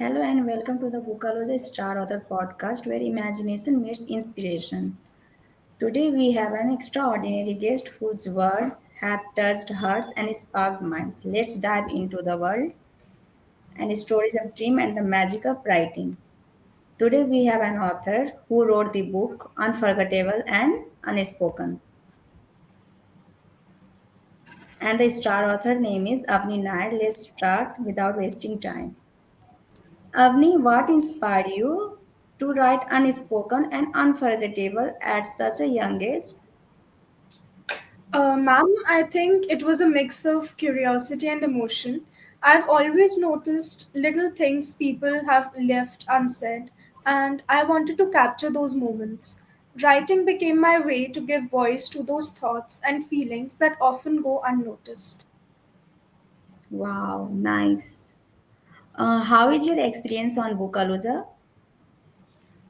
Hello and welcome to the Bookalogy Star Author podcast where imagination meets inspiration. Today we have an extraordinary guest whose words have touched hearts and sparked minds. Let's dive into the world and stories of dream and the magic of writing. Today we have an author who wrote the book Unforgettable and Unspoken. And the star author name is Avni Nair. Let's start without wasting time. Avni, what inspired you to write unspoken and unforgettable at such a young age? Ma'am, I think it was a mix of curiosity and emotion. I've always noticed little things people have left unsaid, and I wanted to capture those moments. Writing became my way to give voice to those thoughts and feelings that often go unnoticed. Wow, nice. How is your experience on Bookaluja?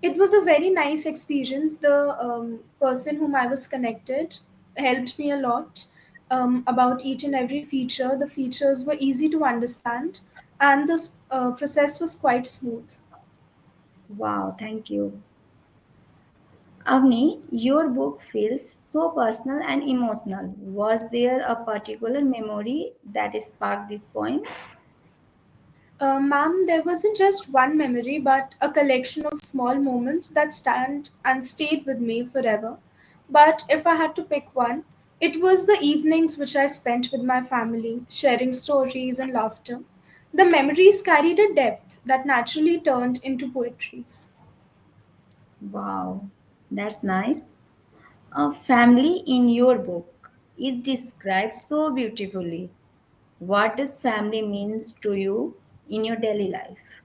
It was a very nice experience. The person whom I was connected helped me a lot about each and every feature. The features were easy to understand, and the process was quite smooth. Wow, thank you. Avni, your book feels so personal and emotional. Was there a particular memory that sparked this poem? Ma'am, there wasn't just one memory, but a collection of small moments that stand and stayed with me forever. But if I had to pick one, it was the evenings which I spent with my family, sharing stories and laughter. The memories carried a depth that naturally turned into poetries. Wow, that's nice. A family in your book is described so beautifully. What does family means to you in your daily life?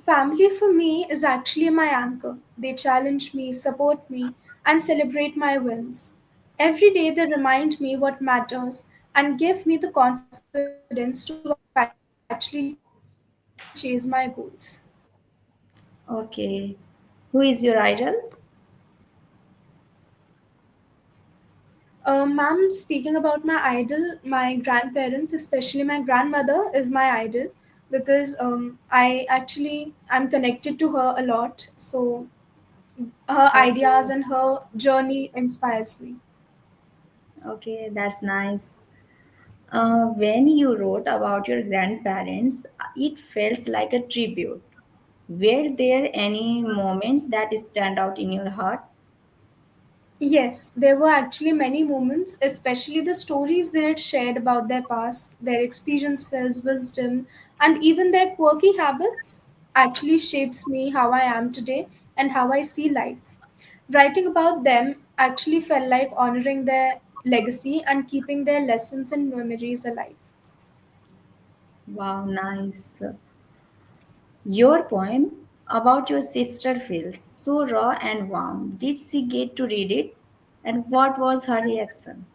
Family for me is actually my anchor. They challenge me, support me, and celebrate my wins. Every day they remind me what matters and give me the confidence to actually chase my goals. Okay. Who is your idol? Ma'am, speaking about my idol, my grandparents, especially my grandmother, is my idol because I'm connected to her a lot. So her ideas Okay. and her journey inspires me. Okay, that's nice. When you wrote about your grandparents, it felt like a tribute. Were there any moments that stand out in your heart? Yes, there were actually many moments, especially the stories they had shared about their past, their experiences, wisdom, and even their quirky habits actually shapes me how I am today and how I see life. Writing about them actually felt like honoring their legacy and keeping their lessons and memories alive. Wow, nice. Your poem about your sister feels so raw and warm. Did she get to read it? And what was her reaction?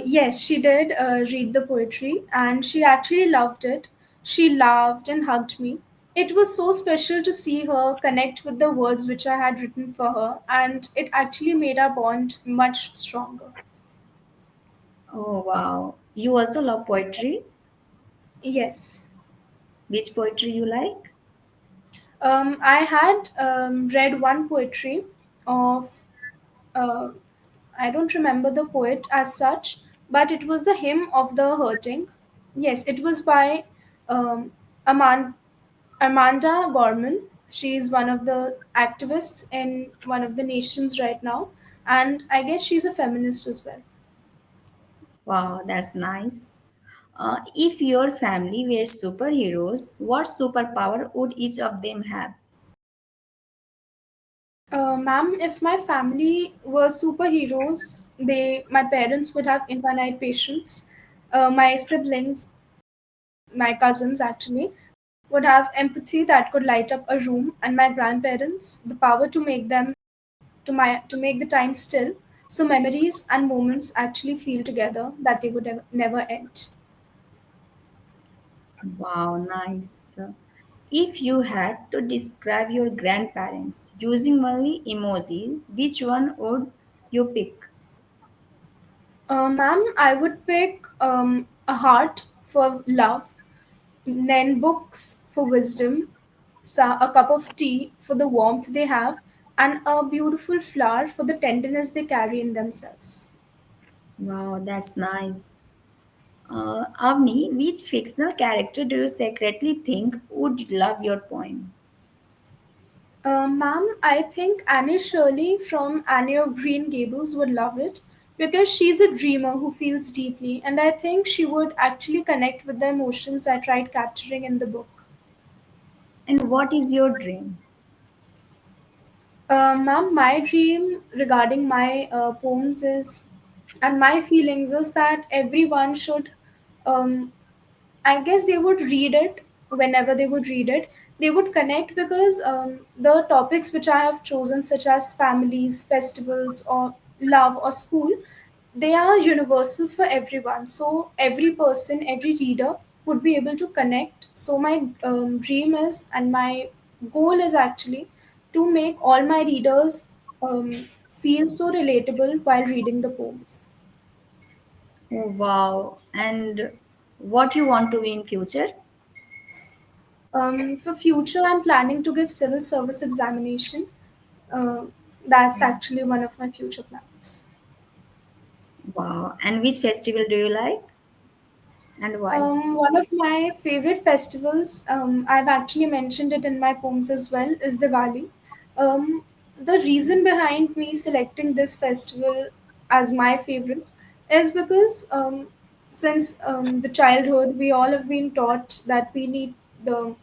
Yes, she did read the poetry and she actually loved it. She laughed and hugged me. It was so special to see her connect with the words which I had written for her, and it actually made our bond much stronger. Oh, wow. You also love poetry? Yes. Which poetry you like? I had read one poetry of, uh, I don't remember the poet as such, but it was the Hymn of the Hurting. Yes, it was by um, Aman Amanda Gorman. She is one of the activists in one of the nations right now, and I guess she's a feminist as well. Wow, that's nice. If your family were superheroes, what superpower would each of them have? Ma'am, if my family were superheroes, my parents would have infinite patience. My siblings, my cousins actually, would have empathy that could light up a room, and my grandparents, the power to make them to make the time still, so memories and moments actually feel together that they would never end. Wow, nice. If you had to describe your grandparents using only emoji, which one would you pick? Ma'am, I would pick a heart for love, then books for wisdom, a cup of tea for the warmth they have, and a beautiful flower for the tenderness they carry in themselves. Wow, that's nice. Avni, which fictional character do you secretly think would love your poem? Ma'am, I think Annie Shirley from Annie of Green Gables would love it because she's a dreamer who feels deeply, and I think she would actually connect with the emotions I tried capturing in the book. And what is your dream? Ma'am, my dream regarding my poems is, and my feelings is that everyone should, um, I guess they would read it whenever they would read it. They would connect because the topics which I have chosen, such as families, festivals, or love or school, they are universal for everyone. So every person, every reader would be able to connect. So my dream is, and my goal is actually to make all my readers feel so relatable while reading the poems. Oh, wow. And what you want to be in future? For future, I'm planning to give civil service examination. Uh, that's actually one of my future plans. Wow. And which festival do you like and why? One of my favorite festivals, I've actually mentioned it in my poems as well, is Diwali. The reason behind me selecting this festival as my favorite is because since the childhood, we all have been taught that we need the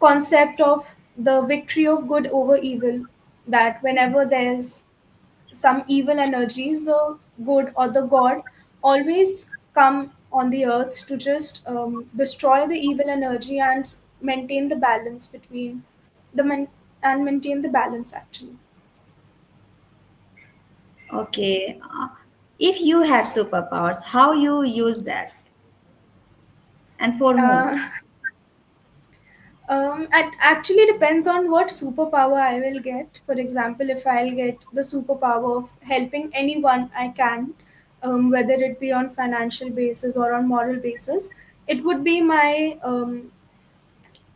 concept of the victory of good over evil, that whenever there's some evil energies, the good or the god always come on the earth to just destroy the evil energy and maintain the balance between and maintain the balance actually. Okay. If you have superpowers, how you use that and for whom? uh, it actually depends on what superpower I will get. For example, if I'll get the superpower of helping anyone I can, whether it be on financial basis or on moral basis, it would be my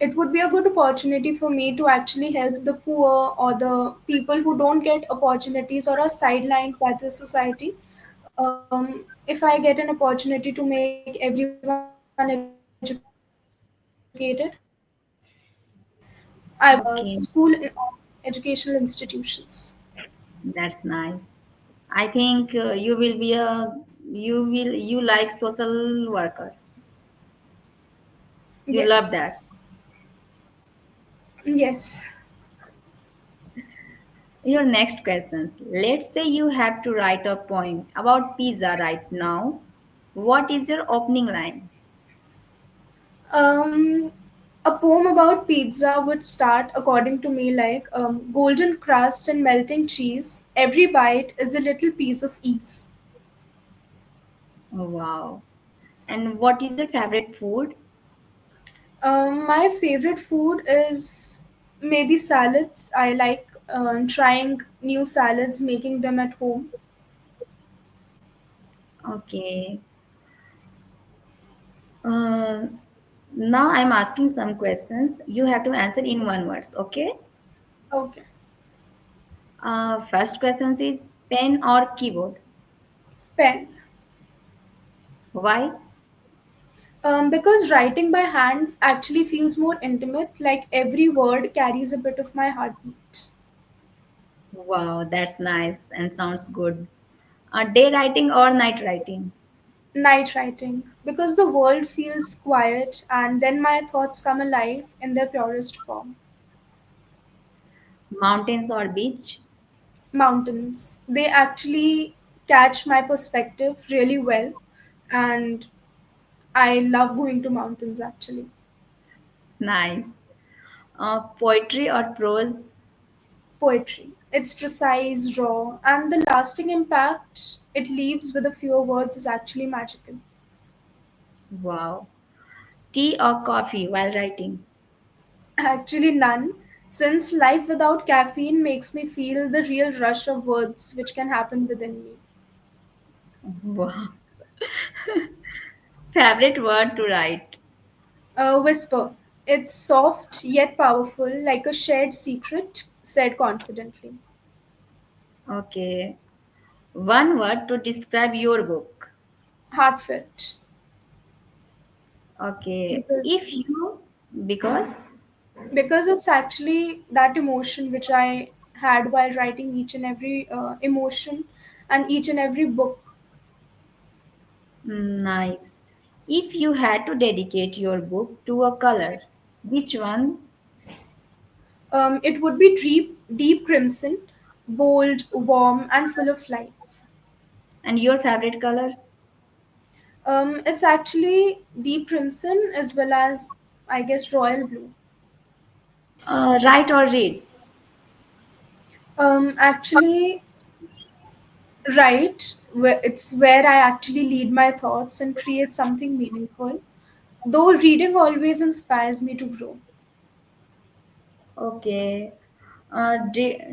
it would be a good opportunity for me to actually help the poor or the people who don't get opportunities or are sidelined by the society. If I get an opportunity to make everyone educated, I would like to help Okay. school educational institutions. That's nice. I think you like social worker. You love that. Yes. Yes. Your next questions. Let's say you have to write a poem about pizza right now. What is your opening line? Um, a poem about pizza would start, according to me, like golden crust and melting cheese. Every bite is a little piece of ease. Oh, wow. And what is your favorite food? My favorite food is maybe salads. I like trying new salads, making them at home. Okay. Uh, Now I'm asking some questions. You have to answer in one words. Okay. Okay. First question is pen or keyboard. Pen. Why? Because writing by hand actually feels more intimate, like every word carries a bit of my heartbeat. Wow, that's nice and sounds good. Day writing or night writing? Night writing, because the world feels quiet and then my thoughts come alive in their purest form. Mountains or beach? Mountains. They actually catch my perspective really well, and I love going to mountains actually. Nice. Poetry or prose? Poetry. It's precise, raw, and the lasting impact it leaves with a few words is actually magical. Wow. Tea or coffee while writing? Actually, none, since life without caffeine makes me feel the real rush of words which can happen within me. Wow. Favorite word to write? A whisper. It's soft yet powerful, like a shared secret, said confidently. Okay. One word to describe your book. Heartfelt. Okay. Because If you, because, because it's actually that emotion which I had while writing each and every emotion and each and every book. nice. If you had to dedicate your book to a color, which one? It would be deep crimson, bold, warm, and full of life. And your favorite color? It's actually deep crimson as well as, I guess, royal blue. Write or read? Actually, right, it's where I actually lead my thoughts and create something meaningful. Though reading always inspires me to grow. Okay.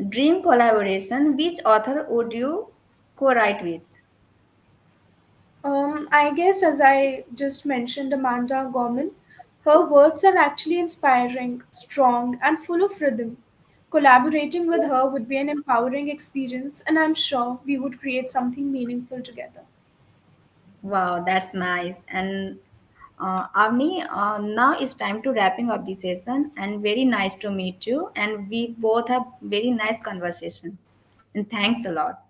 Dream collaboration. Which author would you co-write with? I guess, as I just mentioned, Amanda Gorman, her words are actually inspiring, strong, and full of rhythm. Collaborating with her would be an empowering experience, and I'm sure we would create something meaningful together. Wow, that's nice. And Avni, now it's time to wrapping up the session. And very nice to meet you. And we both have very nice conversation. And thanks a lot.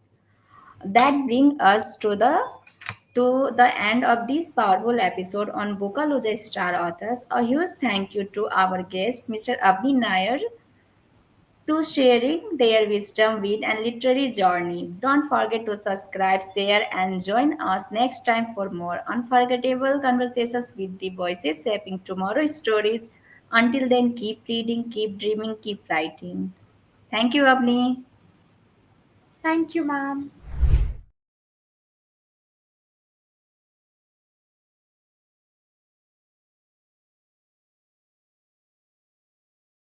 That brings us to the end of this powerful episode on Bookaloja Star Authors. A huge thank you to our guest, Mr. Avni Nair, to sharing their wisdom with and literary journey. Don't forget to subscribe, share, and join us next time for more unforgettable conversations with the voices shaping tomorrow's stories. Until then, keep reading, keep dreaming, keep writing. Thank you, Abni. Thank you, ma'am.